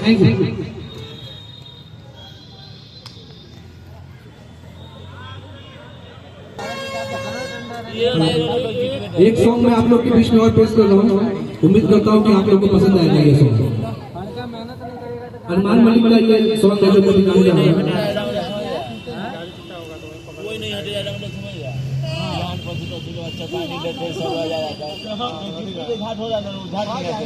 Thank you. एक song मैं आप लोग के बीच में और पेश कर रहा हूँ, उम्मीद करता हूँ कि आप लोगों को पसंद आएगा ये सॉन्ग। अरमान मलिक का ये सॉन्ग है जो कभी गाने जा रहा है। कोई नहीं हटे जाएगा मतलब समझ गया जान पसी तो चलो अच्छा पानी लेते सब आ जाएगा घाट हो जाता है घाट नहीं रहते।